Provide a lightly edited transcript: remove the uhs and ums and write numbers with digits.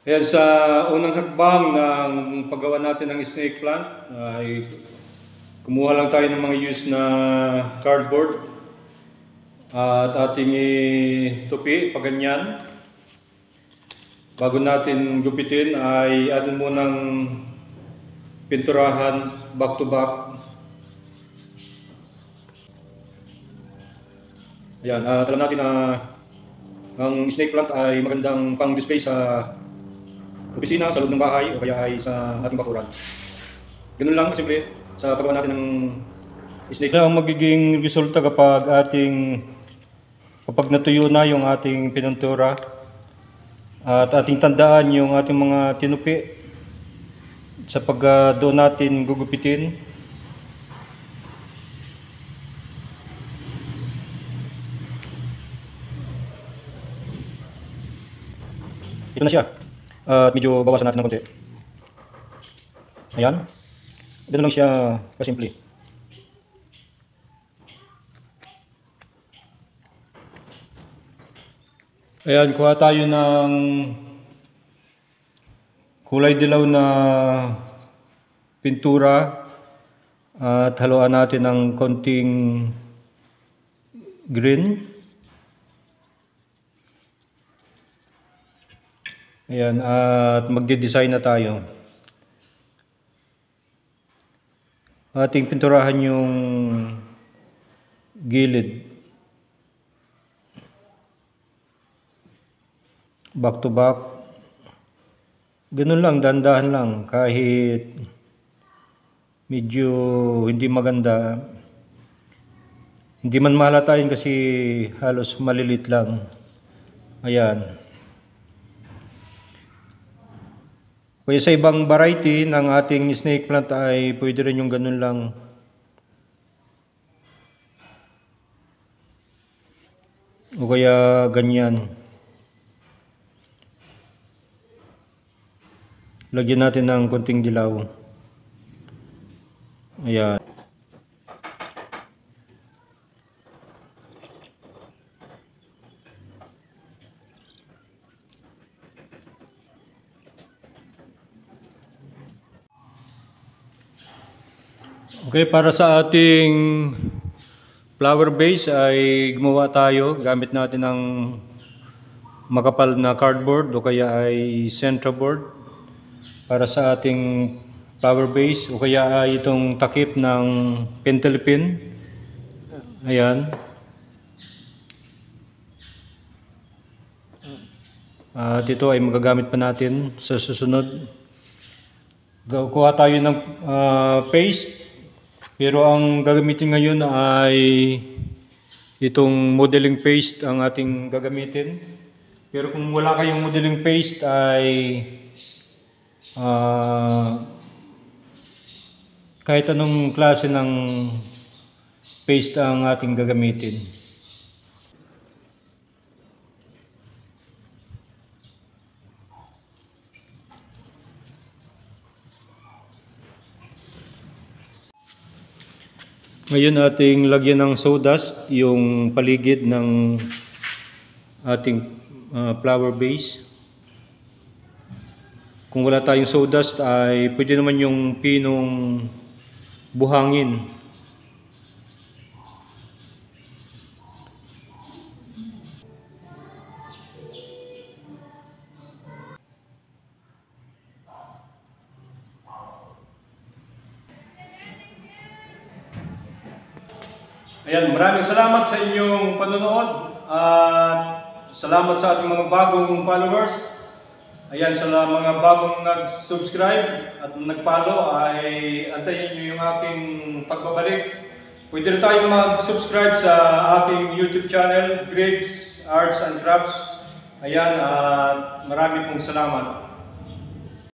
Ayan, sa unang hakbang ng paggawa natin ng snake plant, ay kumuha lang tayo ng mga used na cardboard at ating itupi, paganyan. Bago natin gupitin ay atin munang pinturahan back to back. Ayan, alam natin na ang snake plant ay magandang pang-display sa opisina, sa loob ng bahay, o kaya ay sa ating bakuran. Ganun lang, simple, sa paggawa natin ng snake. Ang magiging resulta kapag natuyo na yung ating pinuntura at ating tandaan yung ating mga tinupi sa doon natin gugupitin. Ito na siya. At medyo bawasan natin ng konti. Ayan. Ganun lang siya kasimple. Ayan, kuha tayo ng kulay dilaw na pintura at haluan natin ng konting green. Ayan, at magde-design na tayo. Ating pinturahan yung gilid. Back to back. Ganun lang, dahan-dahan lang. Kahit medyo hindi maganda. Hindi man mahalatain kasi halos malilit lang. Ayan. Kaya sa ibang variety ng ating snake plant ay pwede rin yung ganun lang. O kaya ganyan. Lagyan natin ng konting dilaw. Ayan. Okay, para sa ating flower base ay gumawa tayo. Gamit natin ng makapal na cardboard o kaya ay centerboard para sa ating flower base, o kaya ay itong takip ng pentelipin. Ayan. At ito ay magagamit pa natin sa susunod. Kuha tayo ng paste. Pero ang gagamitin ngayon ay itong modeling paste ang ating gagamitin. Pero kung wala kayong modeling paste ay kahit anong klase ng paste ang ating gagamitin. Ngayon ating lagyan ng sawdust yung paligid ng ating flower base. Kung wala tayong sawdust ay pwede naman yung pinong buhangin. Ayan, maraming salamat sa inyong panonood at salamat sa ating mga bagong followers. Ayan, sa mga bagong nag-subscribe at nag-follow ay antayin nyo yung aking pagbabalik. Pwede rin tayong mag-subscribe sa aking YouTube channel, Greg's Arts and Crafts. Ayan, at marami pong salamat.